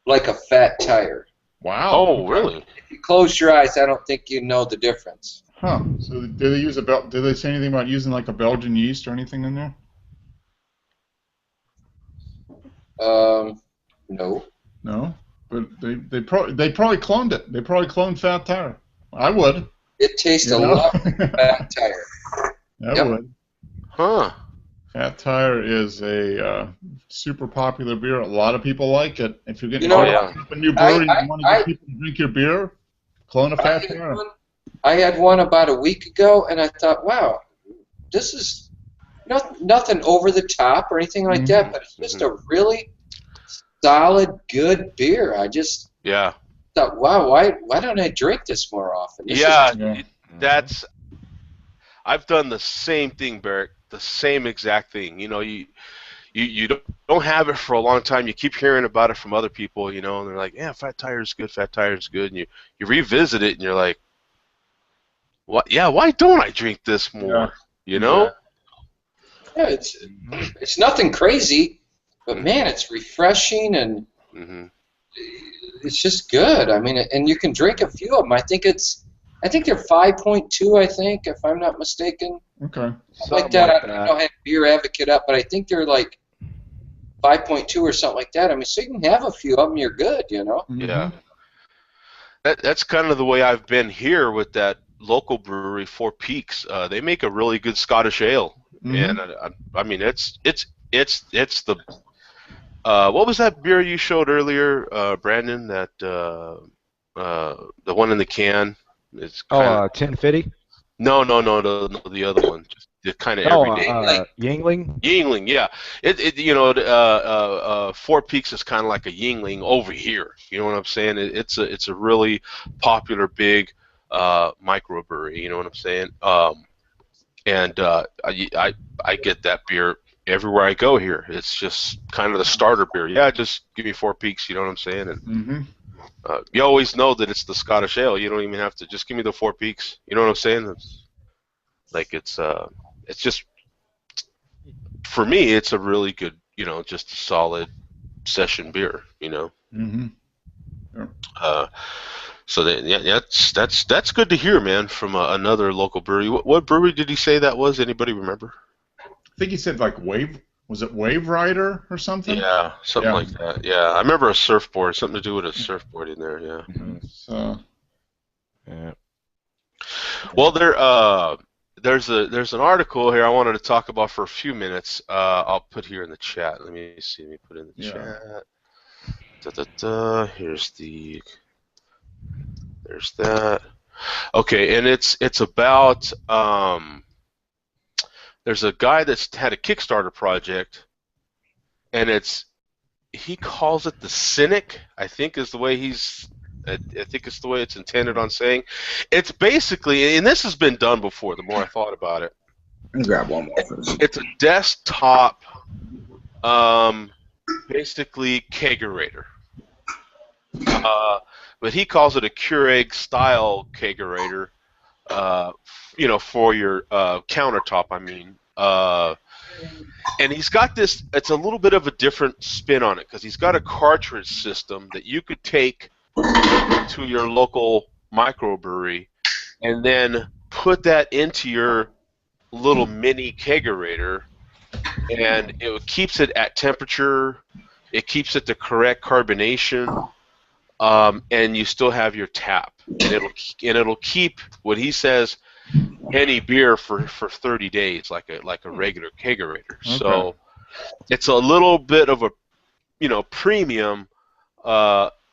like a fat tire. Wow. Oh, really? If you close your eyes, I don't think you know the difference. Huh. So did they use did they say anything about using like a Belgian yeast or anything in there? No. No. But they probably cloned it. They probably cloned fat tire. I would. It tastes a lot like fat tire. I would. Huh. Fat Tire is a super popular beer. A lot of people like it. If you're getting a new brewery and you want to get people to drink your beer, clone a Fat Tire. I had one about a week ago, and I thought, wow, this is nothing over the top or anything like that, but it's just a really solid, good beer. I just thought, wow, why don't I drink this more often? That's. I've done the same thing, Barrett. The same exact thing. You don't have it for a long time. You keep hearing about it from other people, and they're like, yeah, Fat Tire's good, Fat Tire's good, and you revisit it, and you're like, what? Yeah, why don't I drink this more? Yeah, it's nothing crazy, but man, it's refreshing and it's just good. I mean, and you can drink a few of them. I think they're 5.2. I think, if I'm not mistaken. Okay. Like that. I don't have Beer Advocate up, but I think they're like 5.2 or something like that. I mean, so you can have a few of them. You're good, Yeah. That's kind of the way I've been here with that local brewery, Four Peaks. They make a really good Scottish ale, and I mean, it's the what was that beer you showed earlier, Brandon? That the one in the can. It's 1050. No, the other one, just the kind of everyday. Yingling. Yingling, yeah. Four Peaks is kind of like a Yingling over here. You know what I'm saying? It's a really popular big microbrewery. You know what I'm saying? And I get that beer everywhere I go here. It's just kind of the starter beer. Yeah, just give me Four Peaks. You know what I'm saying? And you always know that it's the Scottish ale. You don't even have to just give me the Four Peaks. You know what I'm saying? It's just, for me, it's a really good, just a solid session beer. So that's good to hear, man, from another local brewery. What brewery did he say that was? Anybody remember? I think he said like Wave. Was it Wave Rider or something? Yeah, something like that. Yeah, I remember a surfboard, something to do with a surfboard in there. Yeah. Well, there's an article here I wanted to talk about for a few minutes. I'll put here in the chat. Let me see. Let me put it in the chat. There's that. Okay, and it's about there's a guy that's had a Kickstarter project, and he calls it the Cynic. I think is the way I think it's the way it's intended on saying. It's basically, and this has been done before. The more I thought about it, grab one more first. It's a desktop, basically kegerator. But he calls it a Keurig style kegerator. For your countertop, I mean. And he's got this. It's a little bit of a different spin on it because he's got a cartridge system that you could take to your local microbrewery and then put that into your little mini kegerator, and it keeps it at temperature. It keeps it the correct carbonation, and you still have your tap, and it'll keep what he says any beer for 30 days like a regular kegerator. Okay. So it's a little bit of a premium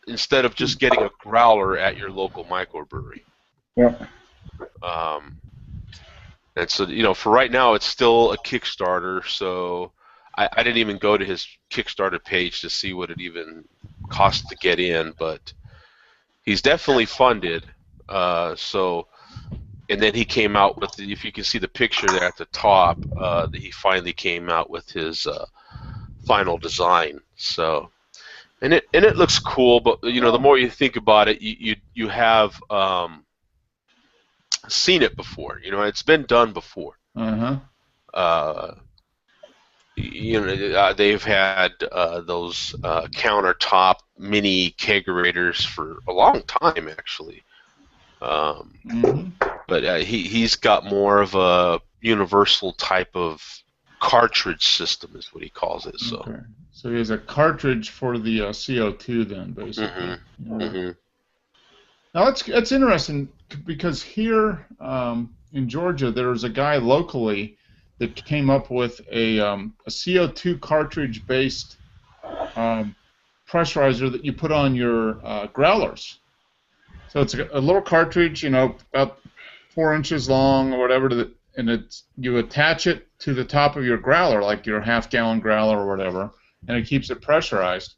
instead of just getting a growler at your local microbrewery. Yeah. And so for right now it's still a Kickstarter. So I didn't even go to his Kickstarter page to see what it even costs to get in, but he's definitely funded. And then he came out with, if you can see the picture there at the top, that he finally came out with his final design. So, and it looks cool, but the more you think about it, you have seen it before. It's been done before. They've had those countertop mini kegerators for a long time, actually. But he's got more of a universal type of cartridge system, is what he calls it. So, okay. So he has a cartridge for the CO2, then, basically. Now it's interesting because here in Georgia, there's a guy locally that came up with a CO2 cartridge-based pressurizer that you put on your growlers. So it's a little cartridge, about 4 inches long or whatever, and you attach it to the top of your growler, like your half-gallon growler or whatever, and it keeps it pressurized.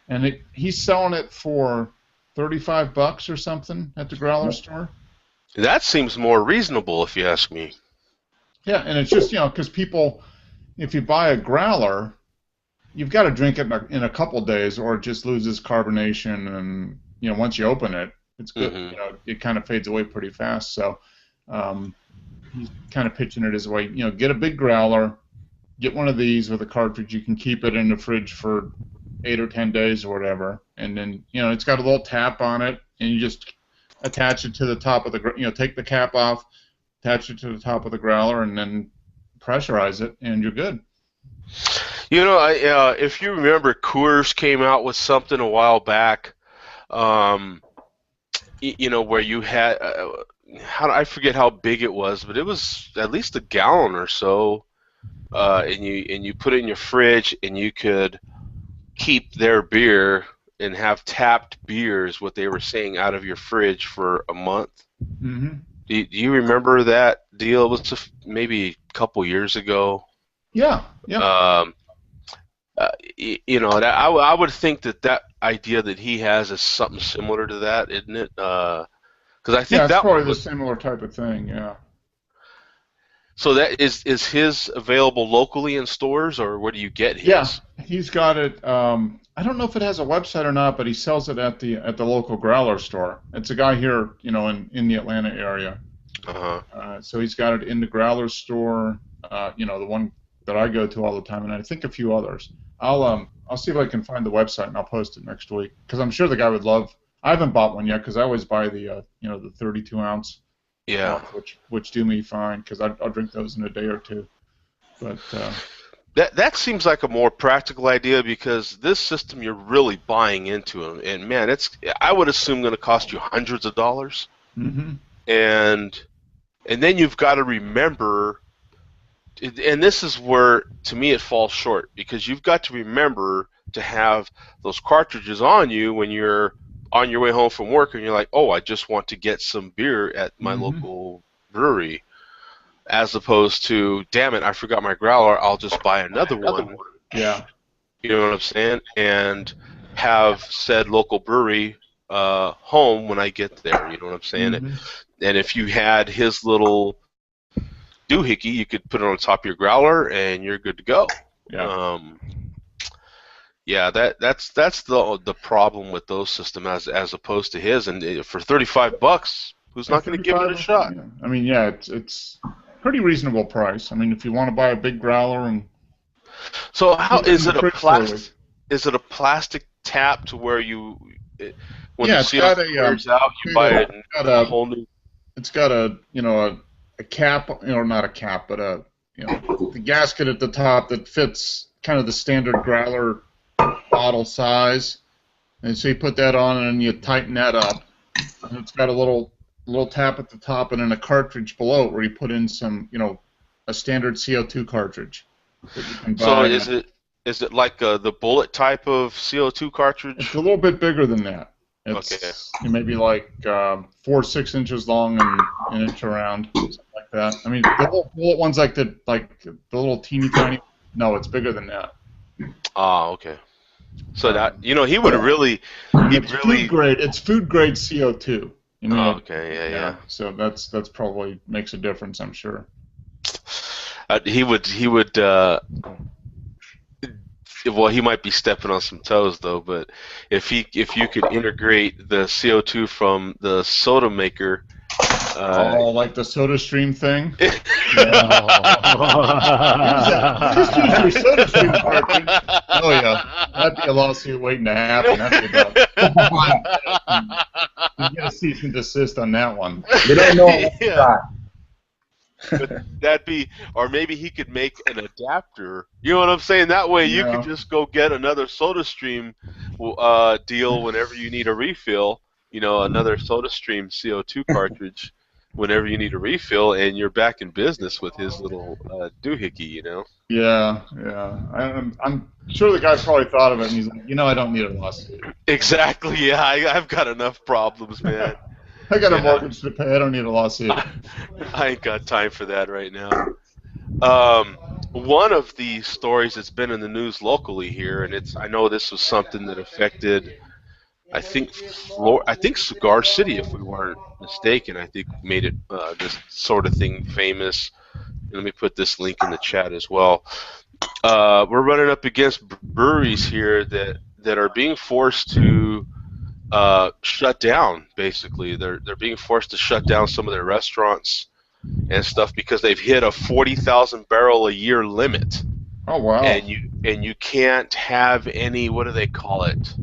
And he's selling it for $35 or something at the growler store. That seems more reasonable, if you ask me. Yeah, and it's just because people, if you buy a growler, you've got to drink it in a couple days, or it just loses carbonation and. Once you open it, it's good. It kind of fades away pretty fast. So he's kind of pitching it as a way, get a big growler, get one of these with a cartridge. You can keep it in the fridge for 8 or 10 days or whatever, and then it's got a little tap on it, and you just attach it to the top of the take the cap off, attach it to the top of the growler, and then pressurize it, and you're good. If you remember, Coors came out with something a while back. Where you had, I forget how big it was, but it was at least a gallon or so, and you put it in your fridge, and you could keep their beer and have tapped beers, what they were saying, out of your fridge for a month. Do you remember that deal? It was maybe a couple years ago. Yeah. I would think that idea that he has is something similar to that, isn't it? Because I think it's that probably the similar type of thing. Yeah. So that is his available locally in stores, or where do you get his? Yeah, he's got it. I don't know if it has a website or not, but he sells it at the local growler store. It's a guy here, in the Atlanta area. So he's got it in the growler store. The one that I go to all the time, and I think a few others. I'll see if I can find the website, and I'll post it next week, because I'm sure the guy would love. I haven't bought one yet, because I always buy the the 32 ounce. Yeah. Which do me fine, because I'll drink those in a day or two. But that seems like a more practical idea, because this system you're really buying into, and man, I would assume going to cost you hundreds of dollars. And then you've got to remember. And this is where, to me, it falls short, because you've got to remember to have those cartridges on you when you're on your way home from work and you're like, oh, I just want to get some beer at my local brewery, as opposed to, damn it, I forgot my growler, I'll just buy another one. Yeah. You know what I'm saying? And have said local brewery home when I get there. You know what I'm saying? And if you had his little doohickey, you could put it on top of your growler, and you're good to go. That's the problem with those systems as opposed to his. And for $35, who's not going to give it a shot? Yeah. I mean, it's pretty reasonable price. I mean, if you want to buy a big growler and So how is it a plastic? slowly. Is it a plastic tap to where you, when Yeah, the it's seal got a wears out, you buy a whole new? it's got a a cap, not a cap, but the gasket at the top that fits kind of the standard growler bottle size. And so you put that on and you tighten that up. And it's got a little tap at the top and then a cartridge below it where you put in some, a standard CO2 cartridge that you can buy. So is it like the bullet type of CO2 cartridge? It's a little bit bigger than that. It's maybe like 4 6-inches long and an inch around, something like that. I mean, the little bullet ones like the little teeny tiny. No, it's bigger than that. Ah, okay. So that he would really, food grade. It's food grade CO2. Okay, yeah. So that's probably makes a difference, I'm sure. He would. Well, he might be stepping on some toes though. But if you could integrate the CO2 from the soda maker. Like the SodaStream thing? Just use your SodaStream cartridge. Oh, yeah. That'd be a lawsuit waiting to happen. That'd be about... You get a cease and desist on that one. They don't know. That'd be, or maybe he could make an adapter. You know what I'm saying? That way you could just go get another SodaStream deal whenever you need a refill. Another SodaStream CO2 cartridge whenever you need a refill, and you're back in business with his little doohickey, Yeah. I'm sure the guy probably thought of it, and he's like, I don't need a lawsuit. Exactly, yeah. I've got enough problems, man. I got a mortgage to pay. I don't need a lawsuit. I ain't got time for that right now. One of the stories that's been in the news locally here, and I know this was something that affected, I think Cigar City, if we weren't mistaken, I think made it this sort of thing famous. Let me put this link in the chat as well. We're running up against breweries here that are being forced to shut down. Basically, they're being forced to shut down some of their restaurants and stuff because they've hit a 40,000 barrel a year limit. Oh wow! And you can't have any. What do they call it?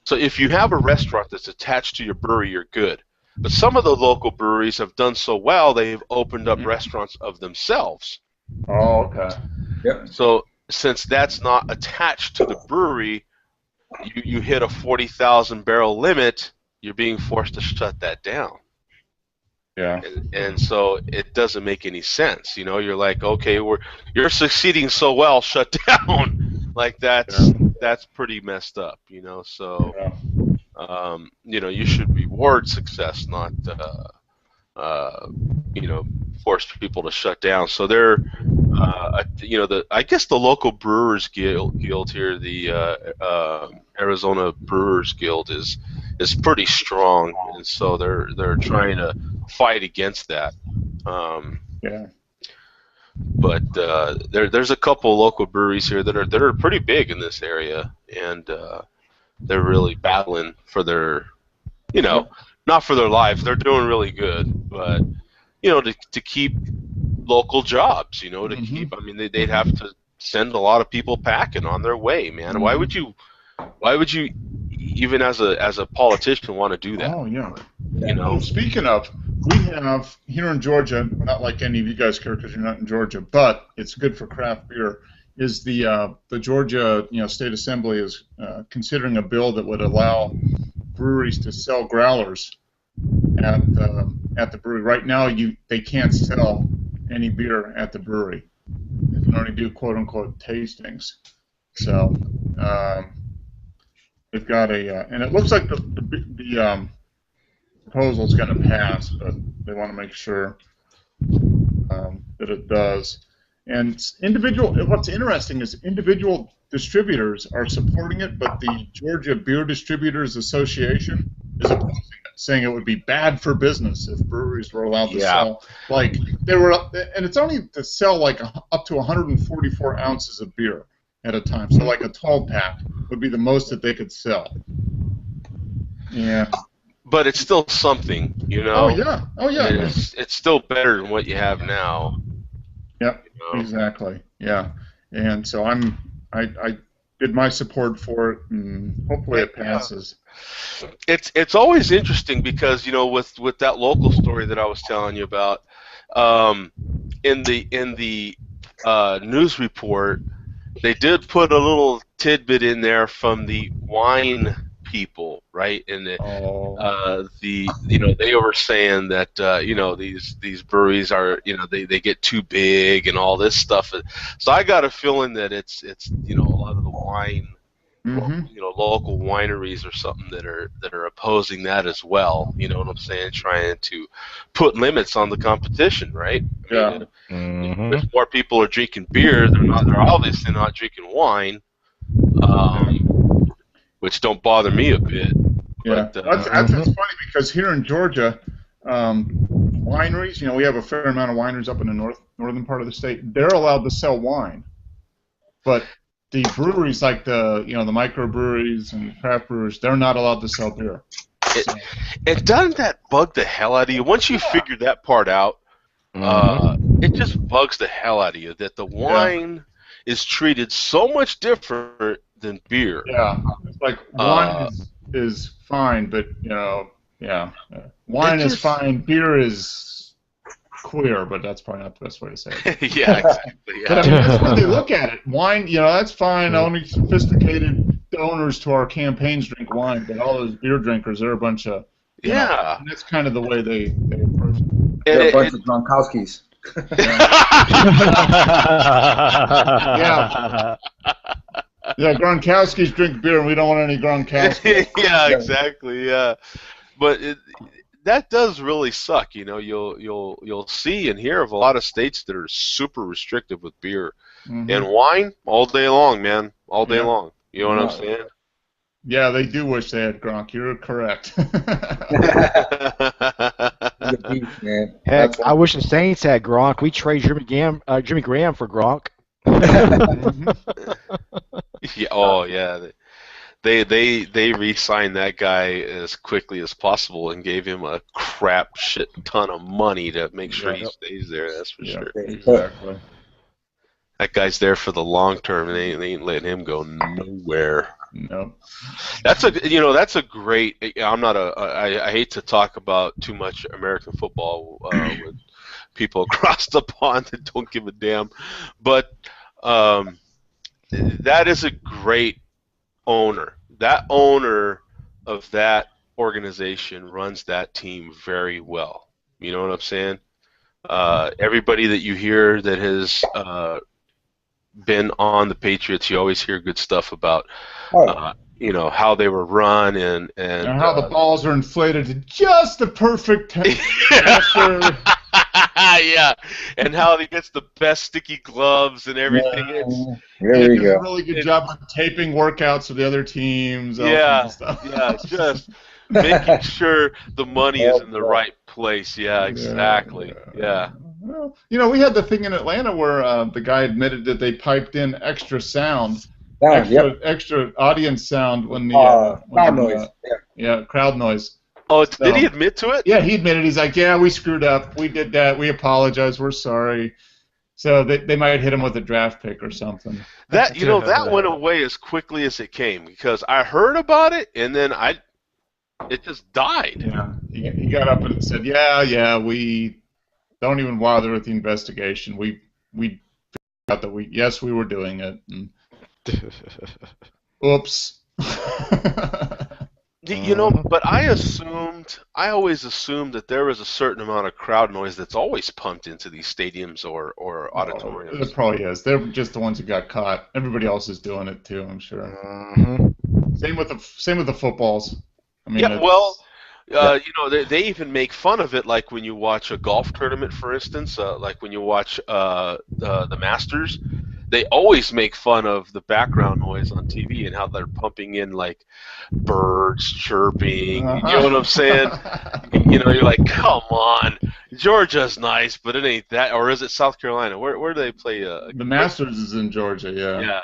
So if you have a restaurant that's attached to your brewery, you're good. But some of the local breweries have done so well, they've opened up restaurants of themselves. Oh, okay. Yep. So since that's not attached to the brewery, you hit a 40,000 barrel limit, you're being forced to shut that down. Yeah. And so it doesn't make any sense. You're like, okay, you're succeeding so well, shut down. Like that's pretty messed up, So, you should reward success, not, force people to shut down. So they're, I guess the local Brewers Guild here, the Arizona Brewers Guild, is pretty strong, and so they're trying to fight against that. Yeah. But there's a couple local breweries here that are pretty big in this area, and they're really battling for their, not for their lives. They're doing really good, but to keep local jobs, to keep. I mean, they'd have to send a lot of people packing on their way, man. Why would you, even as a politician, want to do that? Oh yeah. Well, speaking of, we have here in Georgia, not like any of you guys care because you're not in Georgia, but it's good for craft beer. Is the Georgia State Assembly is considering a bill that would allow breweries to sell growlers at the brewery. Right now, they can't sell any beer at the brewery. They can only do quote unquote tastings. So they've got and it looks like the proposal's going to pass, but they want to make sure that it does. And what's interesting is individual distributors are supporting it, but the Georgia Beer Distributors Association is opposing it, saying it would be bad for business if breweries were allowed to sell. Like and it's only to sell like up to 144 ounces of beer at a time. So like a 12-pack would be the most that they could sell. Yeah. but it's still something, you know. Oh yeah. And it's still better than what you have now. Yep. You know? Exactly. Yeah. And so I did my support for it, and hopefully it passes. It's always interesting because with that local story that I was telling you about, in the news report, they did put a little tidbit in there from the wine people, right? And they were saying that these breweries are they get too big and all this stuff. So I got a feeling that it's a lot of the wine. Local wineries or something that are opposing that as well. You know what I'm saying? Trying to put limits on the competition, right? I mean, if more people are drinking beer, they're obviously not drinking wine, which don't bother me a bit. Yeah, But, that's funny because here in Georgia, wineries, we have a fair amount of wineries up in the northern part of the state. They're allowed to sell wine, but the breweries, like the microbreweries and craft brewers, they're not allowed to sell beer. And doesn't that bug the hell out of you? Once you figure that part out, it just bugs the hell out of you that the wine is treated so much different than beer. Yeah, it's like wine is fine, but wine is fine. Beer is queer, but that's probably not the best way to say it. Yeah, exactly. Yeah. But I mean, that's how they look at it. Wine, that's fine. Only sophisticated donors to our campaigns drink wine, but all those beer drinkers, they're a bunch of and that's kind of the way they approach it. They're a bunch of Gronkowskis. Yeah, Gronkowskis drink beer, and we don't want any Gronkowskis. Yeah, exactly. Yeah, but that does really suck. You'll see and hear of a lot of states that are super restrictive with beer and wine all day long, man, all day long. You know what I'm saying? Yeah, they do wish they had Gronk. You're correct. Heck, I wish the Saints had Gronk. We trade Jimmy Graham for Gronk. Yeah. Oh, yeah. They re-signed that guy as quickly as possible and gave him a crap shit ton of money to make sure he stays there. That's for sure. Exactly. That guy's there for the long term, and they ain't letting him go nowhere. No. That's a great. I hate to talk about too much American football with people across the pond that don't give a damn, but that is a great owner. That owner of that organization runs that team very well. You know what I'm saying? Everybody that you hear that has been on the Patriots, you always hear good stuff about how they were run and how the balls are inflated to just the perfect temperature. Yeah, and how he gets the best sticky gloves and everything. He does a really good job of taping workouts with the other teams. Just making sure the money is in the right place. Yeah, exactly. Yeah. Well, we had the thing in Atlanta where the guy admitted that they piped in extra sound, extra audience sound when the crowd noise. Crowd noise. Oh, did he admit to it? Yeah, he admitted. He's like, yeah, we screwed up. We did that. We apologize. We're sorry. So they might hit him with a draft pick or something. That went away as quickly as it came because I heard about it and then it just died. Yeah, he got up and said, yeah, we don't even bother with the investigation. We figured out that we were doing it. And oops. But I always assumed that there was a certain amount of crowd noise that's always pumped into these stadiums or auditoriums. There probably is. They're just the ones who got caught. Everybody else is doing it too, I'm sure. Same with the footballs. I mean, they even make fun of it, like when you watch a golf tournament, for instance, like when you watch the Masters. They always make fun of the background noise on TV and how they're pumping in like birds chirping. You know what I'm saying? You're like, come on, Georgia's nice, but it ain't that. Or is it South Carolina? Where do they play? The Masters is in Georgia. Yeah.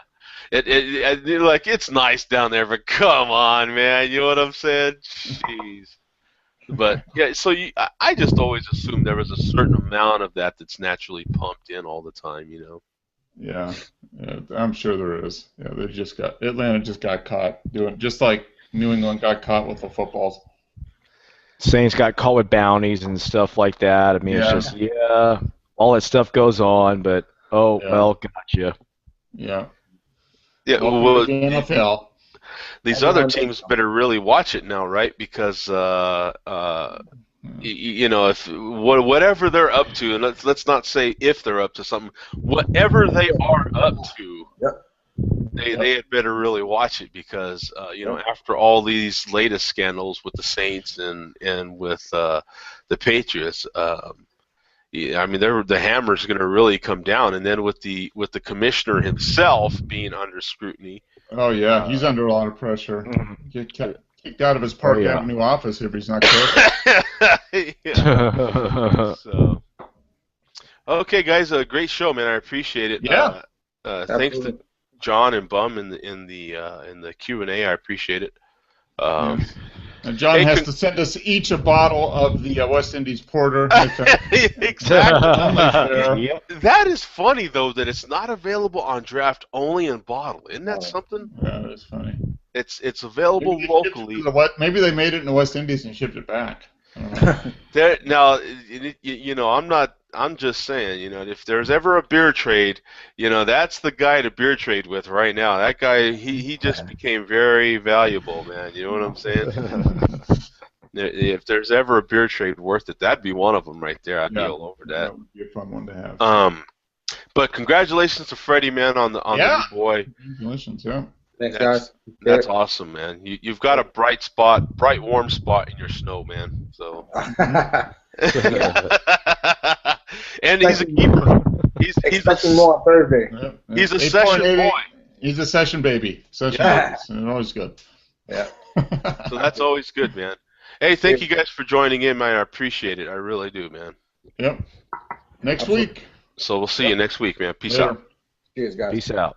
It's nice down there, but come on, man. You know what I'm saying? Jeez. But yeah, so I just always assumed there was a certain amount of that that's naturally pumped in all the time, you know. Yeah, I'm sure there is. Yeah, Atlanta just got caught doing just like New England got caught with the footballs. Saints got caught with bounties and stuff like that. I mean, it's Yeah. just all that stuff goes on, but Yeah. well, gotcha. Yeah. Yeah, Welcome well, to the NFL. these other teams better really watch it now, right? Because you know, if whatever they're up to, and let's not say if they're up to something, whatever they are up to, they had better really watch it because you know, after all these latest scandals with the Saints and with the Patriots, yeah, I mean, the hammer's going to really come down, and then with the commissioner himself being under scrutiny. Oh yeah, he's under a lot of pressure. Get kicked out of his Park Avenue office if he's not careful. So, okay, guys, a great show, man. I appreciate it. Yeah. Thanks to John and Bum in the Q&A. I appreciate it. And John has to send us each a bottle of the West Indies Porter. Exactly. That is funny, though, that it's not available on draft, only in bottle. Isn't that something? Yeah, that's funny. It's available locally. Maybe they made it in the West Indies and shipped it back. Now, you know, I'm just saying, you know, if there's ever a beer trade, you know, that's the guy to beer trade with right now. That guy, he just became very valuable, man. You know what I'm saying? If there's ever a beer trade worth it, that'd be one of them right there. I'd be all over that. That would be a fun one to have. But congratulations to Freddie, man, on the new boy. Congratulations, yeah. Thanks, guys. That's awesome, man. You've got a bright warm spot in your snow, man. So. And he's a keeper. He's expecting more on Thursday. Yeah. He's a session boy. He's a session baby. Babies. Always good. Yeah. So that's always good, man. Hey, thank you guys for joining in, man. I appreciate it. I really do, man. Yep. Next week. So we'll see you next week, man. Peace out. Cheers, guys. Peace out.